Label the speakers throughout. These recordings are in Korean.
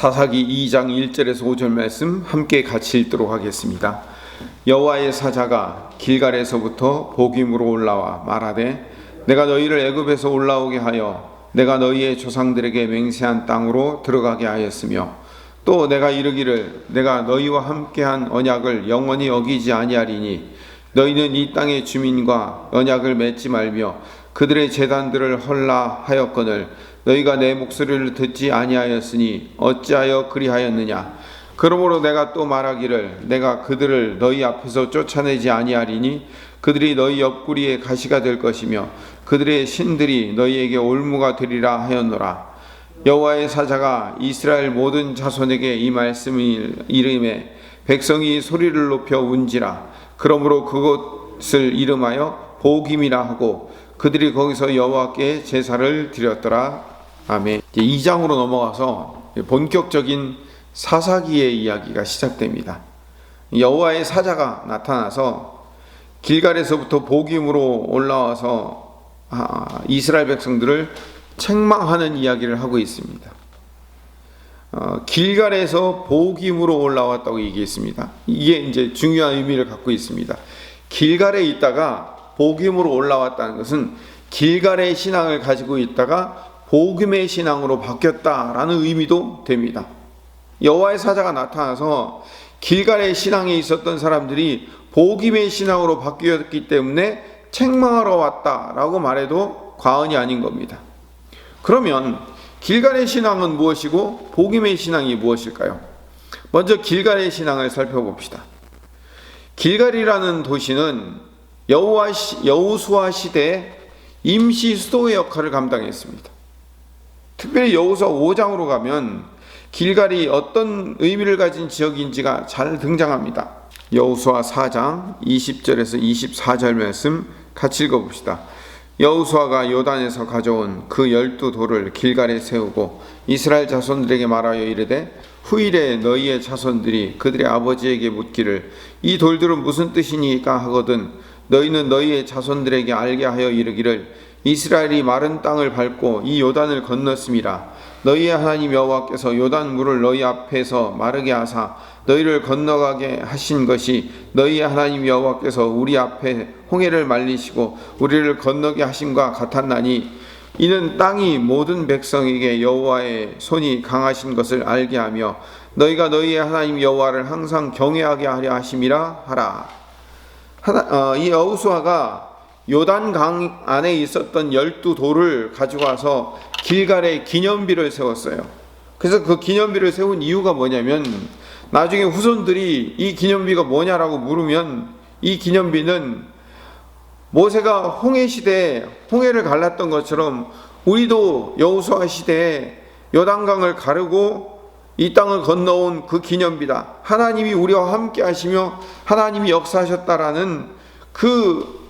Speaker 1: 사사기 2장 1절에서 5절 말씀 함께 같이 읽도록 하겠습니다. 여호와의 사자가 길갈에서부터 보김으로 올라와 말하되 내가 너희를 애굽에서 올라오게 하여 내가 너희의 조상들에게 맹세한 땅으로 들어가게 하였으며 또 내가 이르기를 내가 너희와 함께한 언약을 영원히 어기지 아니하리니 너희는 이 땅의 주민과 언약을 맺지 말며 그들의 제단들을 헐라 하였거늘 너희가 내 목소리를 듣지 아니하였으니 어찌하여 그리하였느냐. 그러므로 내가 또 말하기를 내가 그들을 너희 앞에서 쫓아내지 아니하리니 그들이 너희 옆구리에 가시가 될 것이며 그들의 신들이 너희에게 올무가 되리라 하였노라. 여호와의 사자가 이스라엘 모든 자손에게 이 말씀을 이름에 백성이 소리를 높여 운지라. 그러므로 그곳을 이름하여 보김이라 하고 그들이 거기서 여호와께 제사를 드렸더라. 아멘. 이제 2장으로 넘어가서 본격적인 사사기의 이야기가 시작됩니다. 여호와의 사자가 나타나서 길갈에서부터 보김으로 올라와서 이스라엘 백성들을 책망하는 이야기를 하고 있습니다. 길갈에서 보김으로 올라왔다고 얘기했습니다. 이게 이제 중요한 의미를 갖고 있습니다. 길갈에 있다가 보김으로 올라왔다는 것은 길갈의 신앙을 가지고 있다가 보김의 신앙으로 바뀌었다라는 의미도 됩니다. 여호와의 사자가 나타나서 길갈의 신앙에 있었던 사람들이 보김의 신앙으로 바뀌었기 때문에 책망하러 왔다라고 말해도 과언이 아닌 겁니다. 그러면 길갈의 신앙은 무엇이고 보김의 신앙이 무엇일까요? 먼저 길갈의 신앙을 살펴봅시다. 길갈이라는 도시는 여호수아 시대에 임시 수도의 역할을 감당했습니다. 특별히 여호수아 5장으로 가면 길갈이 어떤 의미를 가진 지역인지가 잘 등장합니다. 여호수아 4장 20절에서 24절 말씀 같이 읽어봅시다. 여호수아가 요단에서 가져온 그 12돌을 길갈에 세우고 이스라엘 자손들에게 말하여 이르되 후일에 너희의 자손들이 그들의 아버지에게 묻기를 이 돌들은 무슨 뜻이니까 하거든 너희는 너희의 자손들에게 알게 하여 이르기를 이스라엘이 마른 땅을 밟고 이 요단을 건넜음이라. 너희의 하나님 여호와께서 요단 물을 너희 앞에서 마르게 하사 너희를 건너가게 하신 것이 너희의 하나님 여호와께서 우리 앞에 홍해를 말리시고 우리를 건너게 하심과 같았나니 이는 땅이 모든 백성에게 여호와의 손이 강하신 것을 알게 하며 너희가 너희의 하나님 여호와를 항상 경외하게 하려 하심이라 하라. 이 여호수아가 요단강 안에 있었던 12돌을 가지고 와서 길갈에 기념비를 세웠어요. 그래서 그 기념비를 세운 이유가 뭐냐면 나중에 후손들이 이 기념비가 뭐냐라고 물으면 이 기념비는 모세가 홍해 시대에 홍해를 갈랐던 것처럼 우리도 여호수아 시대에 요단강을 가르고 이 땅을 건너온 그 기념비다. 하나님이 우리와 함께 하시며 하나님이 역사하셨다라는 그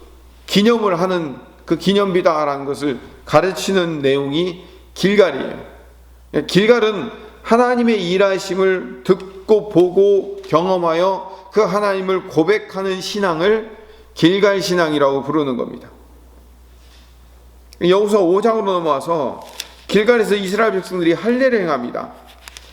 Speaker 1: 기념을 하는 그 기념비다라는 것을 가르치는 내용이 길갈이에요. 길갈은 하나님의 일하심을 듣고 보고 경험하여 그 하나님을 고백하는 신앙을 길갈 신앙이라고 부르는 겁니다. 여호수아 5장으로 넘어와서 길갈에서 이스라엘 백성들이 할례를 행합니다.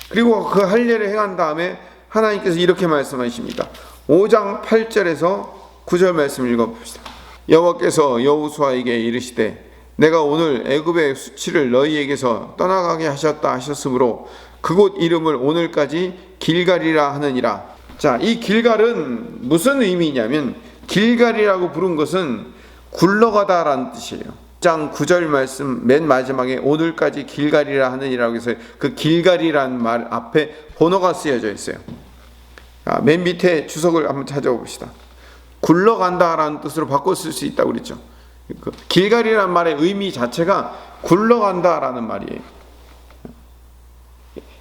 Speaker 1: 그리고 그 할례를 행한 다음에 하나님께서 이렇게 말씀하십니다. 5장 8절에서 9절 말씀 읽어봅시다. 여호와께서 여호수아에게 이르시되 내가 오늘 애굽의 수치를 너희에게서 떠나가게 하셨다 하셨으므로 그곳 이름을 오늘까지 길갈이라 하느니라. 자, 이 길갈은 무슨 의미냐면 길갈이라고 부른 것은 굴러가다라는 뜻이에요. 1장 9절 말씀 맨 마지막에 오늘까지 길갈이라 하느니라고 해서 그 길갈이라는 말 앞에 번호가 쓰여져 있어요. 맨 밑에 주석을 한번 찾아봅시다. 굴러간다라는 뜻으로 바꿔 쓸 수 있다고 그랬죠. 길갈이라는 말의 의미 자체가 굴러간다라는 말이에요.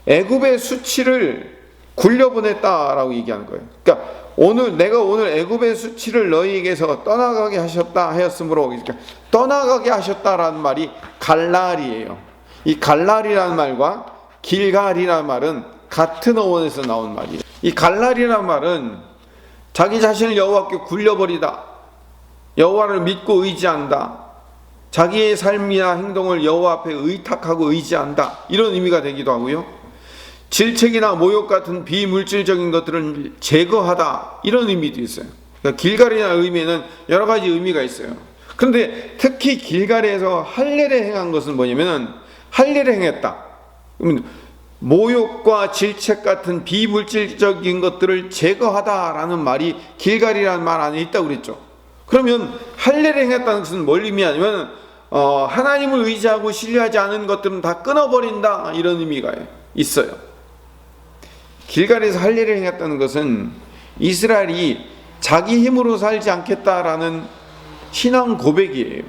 Speaker 1: 애굽의 수치를 굴려보냈다라고 얘기하는 거예요. 그러니까 내가 오늘 애굽의 수치를 너희에게서 떠나가게 하셨다 하였으므로, 그러니까 떠나가게 하셨다라는 말이 갈랄이에요. 이 갈랄이라는 말과 길갈이라는 말은 같은 어원에서 나온 말이에요. 이 갈랄이라는 말은 자기 자신을 여호와께 굴려버리다, 여호와를 믿고 의지한다, 자기의 삶이나 행동을 여호와 앞에 의탁하고 의지한다, 이런 의미가 되기도 하고요. 질책이나 모욕 같은 비물질적인 것들은 제거하다, 이런 의미도 있어요. 그러니까 길갈이라는 의미에는 여러 가지 의미가 있어요. 그런데 특히 길갈에서 할례를 행한 것은 뭐냐면, 할례를 행했다, 그러면 모욕과 질책 같은 비물질적인 것들을 제거하다라는 말이 길갈이라는 말 안에 있다고 그랬죠. 그러면 할례를 행했다는 것은 뭘 의미하냐면 하나님을 의지하고 신뢰하지 않은 것들은 다 끊어버린다, 이런 의미가 있어요. 길갈에서 할례를 행했다는 것은 이스라엘이 자기 힘으로 살지 않겠다라는 신앙 고백이에요.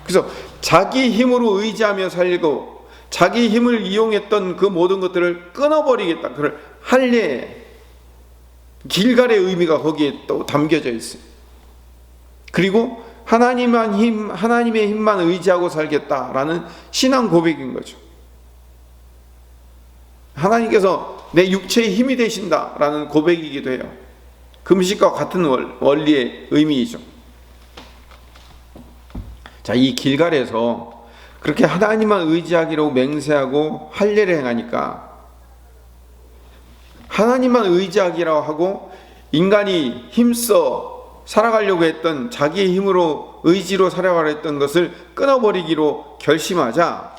Speaker 1: 그래서 자기 힘으로 의지하며 살고 자기 힘을 이용했던 그 모든 것들을 끊어버리겠다, 그걸 할례, 길갈의 의미가 거기에 또 담겨져 있어요. 그리고 하나님의 힘만 의지하고 살겠다라는 신앙 고백인 거죠. 하나님께서 내 육체의 힘이 되신다라는 고백이기도 해요. 금식과 같은 원리의 의미이죠. 자, 이 길갈에서 그렇게 하나님만 의지하기로 맹세하고 할례를 행하니까, 하나님만 의지하기로 하고 인간이 힘써 살아가려고 했던 자기의 힘으로 의지로 살아가려 했던 것을 끊어버리기로 결심하자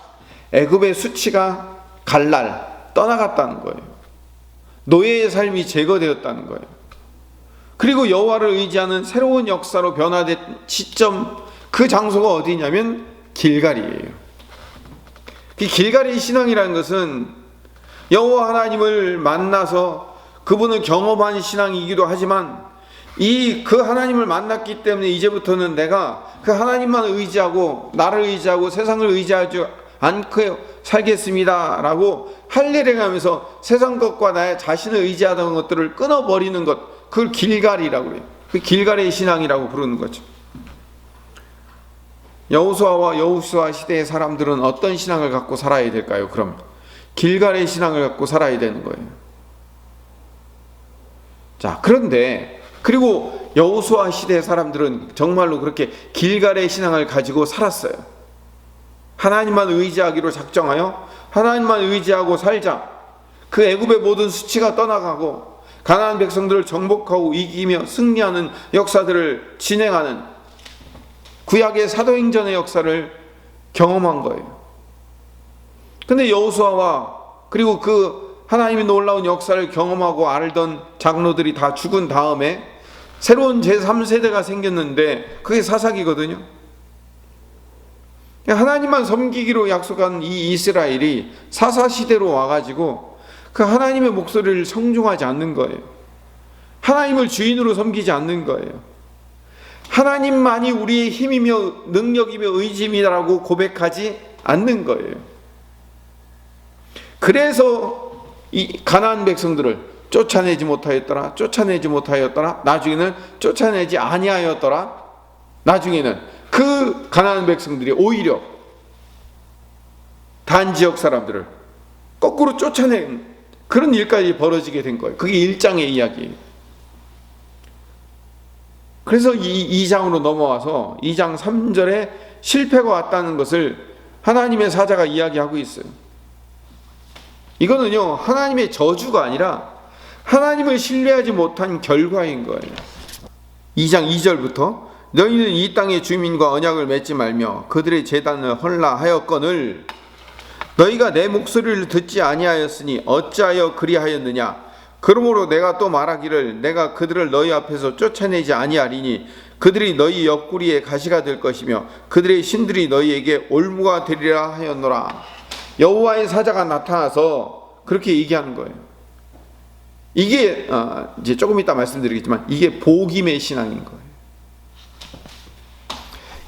Speaker 1: 애굽의 수치가 갈날 떠나갔다는 거예요. 노예의 삶이 제거되었다는 거예요. 그리고 여호와를 의지하는 새로운 역사로 변화된 시점, 그 장소가 어디냐면 길갈이에요. 그 길갈의 신앙이라는 것은 여호와 하나님을 만나서 그분을 경험한 신앙이기도 하지만, 그 하나님을 만났기 때문에 이제부터는 내가 그 하나님만 의지하고 나를 의지하고 세상을 의지하지 않고 살겠습니다 라고 할례를 하면서 세상 것과 나의 자신을 의지하던 것들을 끊어버리는 것, 그걸 길갈이라고 그래요. 그 길갈의 신앙이라고 부르는 거죠. 여호수아와 여호수아 시대의 사람들은 어떤 신앙을 갖고 살아야 될까요? 그럼 길갈의 신앙을 갖고 살아야 되는 거예요. 자, 그런데 그리고 여호수아 시대의 사람들은 정말로 그렇게 길갈의 신앙을 가지고 살았어요. 하나님만 의지하기로 작정하여 하나님만 의지하고 살자. 그 애굽의 모든 수치가 떠나가고 가나안 백성들을 정복하고 이기며 승리하는 역사들을 진행하는 구약의 사도행전의 역사를 경험한 거예요. 근데 여호수아와 그리고 그 하나님의 놀라운 역사를 경험하고 알던 장로들이 다 죽은 다음에 새로운 제3세대가 생겼는데, 그게 사사기거든요. 하나님만 섬기기로 약속한 이 이스라엘이 사사시대로 와가지고 그 하나님의 목소리를 청중하지 않는 거예요. 하나님을 주인으로 섬기지 않는 거예요. 하나님만이 우리의 힘이며 능력이며 의지입니다라고 고백하지 않는 거예요. 그래서 이 가나안 백성들을 쫓아내지 못하였더라. 나중에는 쫓아내지 아니하였더라. 나중에는 그 가나안 백성들이 오히려 단지역 사람들을 거꾸로 쫓아낸 그런 일까지 벌어지게 된 거예요. 그게 1장의 이야기예요. 그래서 2장으로 넘어와서 2장 3절에 실패가 왔다는 것을 하나님의 사자가 이야기하고 있어요. 이거는요, 하나님의 저주가 아니라 하나님을 신뢰하지 못한 결과인 거예요. 2장 2절부터 너희는 이 땅의 주민과 언약을 맺지 말며 그들의 제단을 헐라하였거늘 너희가 내 목소리를 듣지 아니하였으니 어찌하여 그리하였느냐. 그러므로 내가 또 말하기를 내가 그들을 너희 앞에서 쫓아내지 아니하리니 그들이 너희 옆구리에 가시가 될 것이며 그들의 신들이 너희에게 올무가 되리라 하였노라. 여호와의 사자가 나타나서 그렇게 얘기하는 거예요. 이게 이제 조금 이따 말씀드리겠지만 이게 복임의 신앙인 거예요.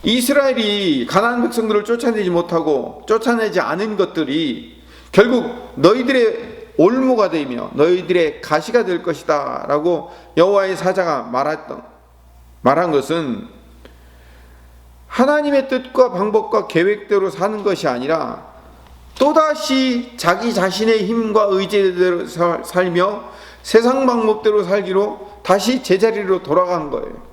Speaker 1: 이스라엘이 가나안 백성들을 쫓아내지 못하고 쫓아내지 않은 것들이 결국 너희들의 올무가 되며 너희들의 가시가 될 것이다 라고 여호와의 사자가 말한 것은 하나님의 뜻과 방법과 계획대로 사는 것이 아니라 또다시 자기 자신의 힘과 의지대로 살며 세상 방법대로 살기로 다시 제자리로 돌아간 거예요.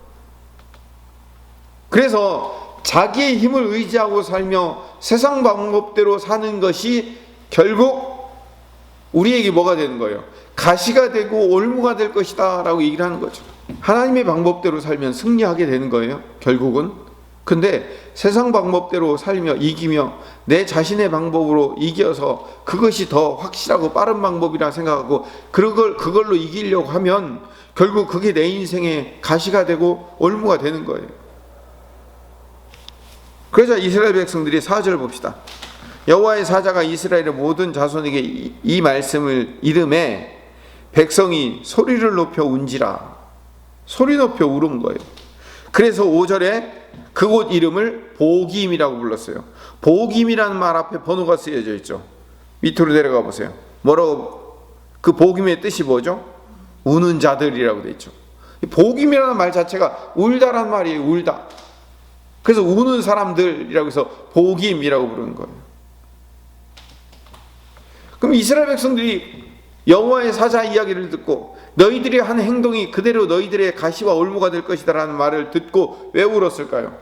Speaker 1: 그래서 자기의 힘을 의지하고 살며 세상 방법대로 사는 것이 결국 우리에게 뭐가 되는 거예요? 가시가 되고 올무가 될 것이다 라고 얘기를 하는 거죠. 하나님의 방법대로 살면 승리하게 되는 거예요, 결국은. 근데 세상 방법대로 살며 이기며 내 자신의 방법으로 이겨서 그것이 더 확실하고 빠른 방법이라 생각하고 그걸로 이기려고 하면 결국 그게 내 인생의 가시가 되고 올무가 되는 거예요. 그러자 이스라엘 백성들이 4절 봅시다. 여호와의 사자가 이스라엘의 모든 자손에게 이 말씀을 이름해 백성이 소리를 높여 운지라. 소리 높여 울은 거예요. 그래서 5절에 그곳 이름을 보기임이라고 불렀어요. 보기임이라는 말 앞에 번호가 쓰여져 있죠. 밑으로 내려가 보세요. 뭐라고? 그 보기임의 뜻이 뭐죠? 우는 자들이라고 되어 있죠. 보기임이라는 말 자체가 울다란 말이에요. 울다. 그래서 우는 사람들이라고 해서 보기임이라고 부르는 거예요. 그럼 이스라엘 백성들이 여호와의 사자 이야기를 듣고 너희들이 한 행동이 그대로 너희들의 가시와 올무가 될 것이다 라는 말을 듣고 왜 울었을까요?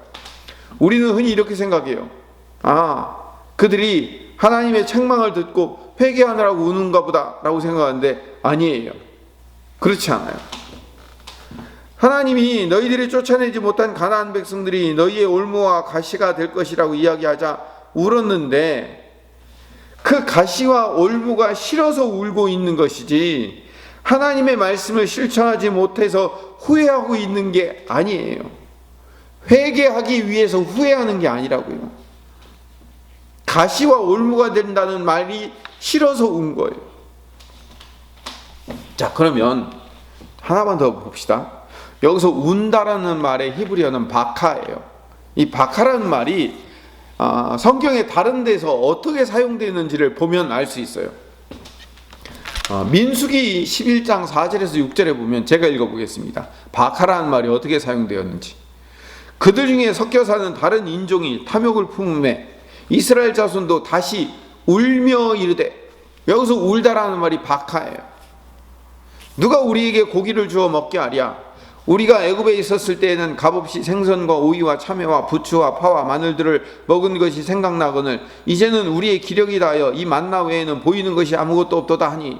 Speaker 1: 우리는 흔히 이렇게 생각해요. 그들이 하나님의 책망을 듣고 회개하느라고 우는가 보다 라고 생각하는데 아니에요. 그렇지 않아요. 하나님이 너희들이 쫓아내지 못한 가나안 백성들이 너희의 올무와 가시가 될 것이라고 이야기하자 울었는데 그 가시와 올무가 싫어서 울고 있는 것이지 하나님의 말씀을 실천하지 못해서 후회하고 있는 게 아니에요. 회개하기 위해서 후회하는 게 아니라고요. 가시와 올무가 된다는 말이 싫어서 운 거예요. 자, 그러면 하나만 더 봅시다. 여기서 운다라는 말의 히브리어는 바카예요. 이 바카라는 말이 성경의 다른 데서 어떻게 사용되는지를 보면 알 수 있어요. 민수기 11장 4절에서 6절에 보면 제가 읽어보겠습니다. 바카라는 말이 어떻게 사용되었는지. 그들 중에 섞여 사는 다른 인종이 탐욕을 품음에 이스라엘 자손도 다시 울며 이르되, 여기서 울다라는 말이 바카예요. 누가 우리에게 고기를 주어 먹게 하랴? 우리가 애굽에 있었을 때에는 값없이 생선과 오이와 참외와 부추와 파와 마늘들을 먹은 것이 생각나거늘 이제는 우리의 기력이 다하여 이 만나 외에는 보이는 것이 아무것도 없도다 하니,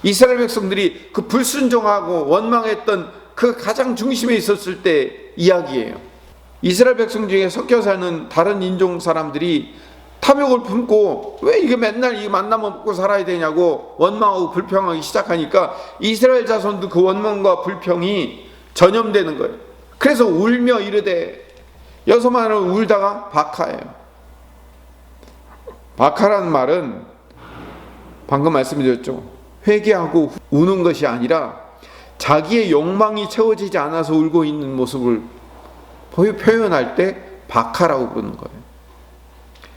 Speaker 1: 이스라엘 백성들이 그 불순종하고 원망했던 그 가장 중심에 있었을 때 이야기예요. 이스라엘 백성 중에 섞여 사는 다른 인종 사람들이 탐욕을 품고 왜 이게 맨날 이 만나 먹고 살아야 되냐고 원망하고 불평하기 시작하니까 이스라엘 자손도 그 원망과 불평이 전염되는 거예요. 그래서 울며 이르되, 여서만을 울다가 바카예요. 바카라는 말은 방금 말씀드렸죠. 회개하고 우는 것이 아니라 자기의 욕망이 채워지지 않아서 울고 있는 모습을 표현할 때 바카라고 부르는 거예요.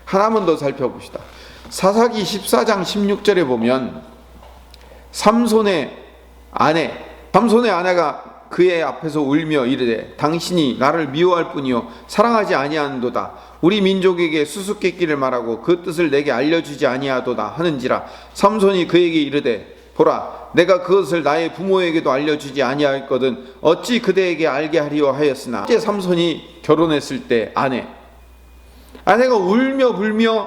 Speaker 1: 하나만 더 살펴봅시다. 사사기 14장 16절에 보면 삼손의 아내가 그의 앞에서 울며 이르되, 당신이 나를 미워할 뿐이요 사랑하지 아니하는도다. 우리 민족에게 수수께끼를 말하고 그 뜻을 내게 알려주지 아니하도다 하는지라. 삼손이 그에게 이르되, 보라, 내가 그것을 나의 부모에게도 알려주지 아니하였거든 어찌 그대에게 알게 하리요 하였으나, 이제 삼손이 결혼했을 때 아내가 울며 불며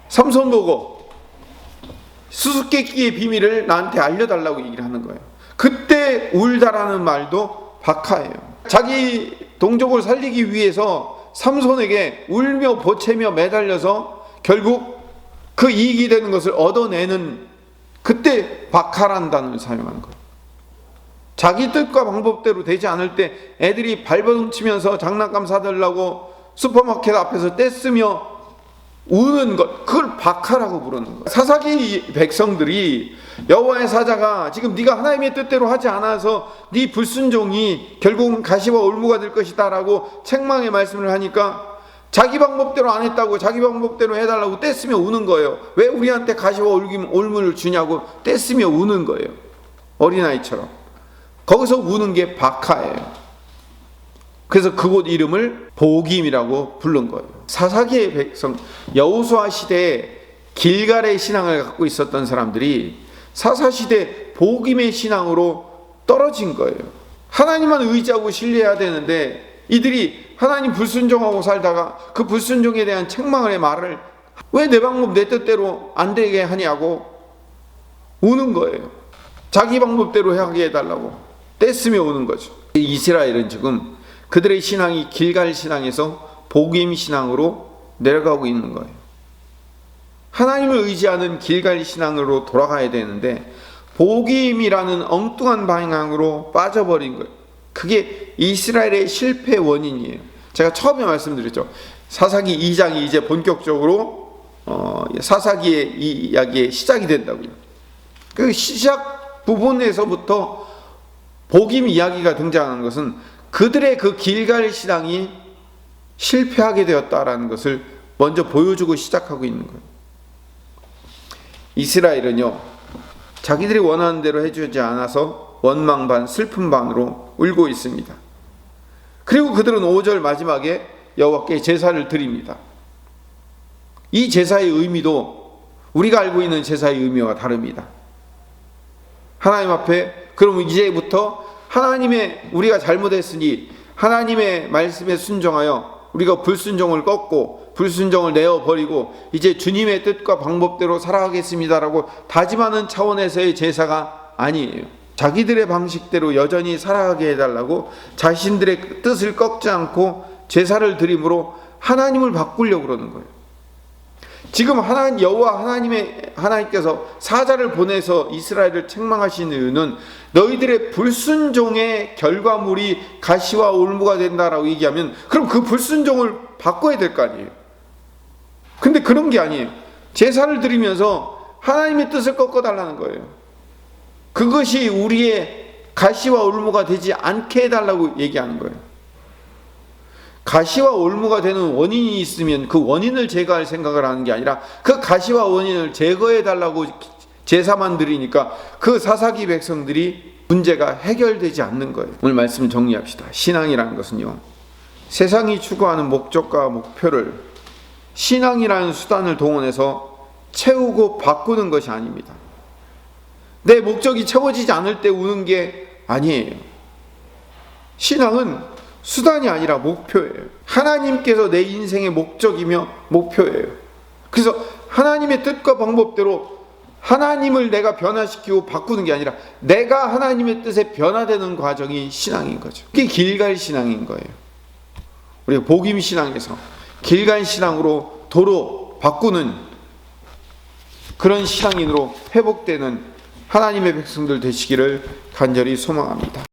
Speaker 1: 삼손 보고 수수께끼의 비밀을 나한테 알려달라고 얘기를 하는 거예요. 그때 울다라는 말도 바카예요. 자기 동족을 살리기 위해서 삼손에게 울며 보채며 매달려서 결국 그 이익이 되는 것을 얻어내는, 그때 바카라는 단어를 사용하는 거예요. 자기 뜻과 방법대로 되지 않을 때 애들이 발버둥치면서 장난감 사달라고 슈퍼마켓 앞에서 떼쓰며 우는 것, 그걸 바카라고 부르는 거예요. 사사기 백성들이 여호와의 사자가 지금 네가 하나님의 뜻대로 하지 않아서 네 불순종이 결국은 가시와 올무가 될 것이다 라고 책망의 말씀을 하니까 자기 방법대로 안 했다고 자기 방법대로 해달라고 떼쓰며 우는 거예요. 왜 우리한테 가시와 올무를 주냐고 떼쓰며 우는 거예요. 어린아이처럼. 거기서 우는 게 바카예요. 그래서 그곳 이름을 보김이라고 부른 거예요. 사사기의 백성, 여호수아 시대에 길갈의 신앙을 갖고 있었던 사람들이 사사시대 보김의 신앙으로 떨어진 거예요. 하나님만 의지하고 신뢰해야 되는데 이들이 하나님 불순종하고 살다가 그 불순종에 대한 책망의 말을 왜 내 방법 내 뜻대로 안 되게 하냐고 우는 거예요. 자기 방법대로 하게 해달라고 떼쓰며 우는 거죠. 이스라엘은 지금 그들의 신앙이 길갈 신앙에서 복임 신앙으로 내려가고 있는 거예요. 하나님을 의지하는 길갈 신앙으로 돌아가야 되는데 복임이라는 엉뚱한 방향으로 빠져버린 거예요. 그게 이스라엘의 실패 원인이에요. 제가 처음에 말씀드렸죠. 사사기 2장이 이제 본격적으로 사사기의 이야기의 시작이 된다고요. 그 시작 부분에서부터 복임 이야기가 등장하는 것은 그들의 그 길갈 신앙이 실패하게 되었다라는 것을 먼저 보여주고 시작하고 있는 거예요. 이스라엘은요, 자기들이 원하는 대로 해주지 않아서 원망 반 슬픔 반으로 울고 있습니다. 그리고 그들은 5절 마지막에 여호와께 제사를 드립니다. 이 제사의 의미도 우리가 알고 있는 제사의 의미와 다릅니다. 하나님 앞에 그럼 이제부터 우리가 잘못했으니 하나님의 말씀에 순종하여 우리가 불순종을 꺾고 불순종을 내어버리고 이제 주님의 뜻과 방법대로 살아가겠습니다라고 다짐하는 차원에서의 제사가 아니에요. 자기들의 방식대로 여전히 살아가게 해달라고 자신들의 뜻을 꺾지 않고 제사를 드림으로 하나님을 바꾸려고 그러는 거예요. 지금 여호와 하나님께서 사자를 보내서 이스라엘을 책망하신 이유는 너희들의 불순종의 결과물이 가시와 올무가 된다라고 얘기하면 그럼 그 불순종을 바꿔야 될 거 아니에요. 근데 그런 게 아니에요. 제사를 드리면서 하나님의 뜻을 꺾어달라는 거예요. 그것이 우리의 가시와 올무가 되지 않게 해달라고 얘기하는 거예요. 가시와 올무가 되는 원인이 있으면 그 원인을 제거할 생각을 하는 게 아니라 그 가시와 원인을 제거해 달라고 제사만 드리니까 그 사사기 백성들이 문제가 해결되지 않는 거예요. 오늘 말씀 정리합시다. 신앙이라는 것은요, 세상이 추구하는 목적과 목표를 신앙이라는 수단을 동원해서 채우고 바꾸는 것이 아닙니다. 내 목적이 채워지지 않을 때 우는 게 아니에요. 신앙은 수단이 아니라 목표예요. 하나님께서 내 인생의 목적이며 목표예요. 그래서 하나님의 뜻과 방법대로 하나님을 내가 변화시키고 바꾸는 게 아니라 내가 하나님의 뜻에 변화되는 과정이 신앙인 거죠. 그게 길갈 신앙인 거예요. 우리가 복임 신앙에서 길갈 신앙으로 도로 바꾸는 그런 신앙인으로 회복되는 하나님의 백성들 되시기를 간절히 소망합니다.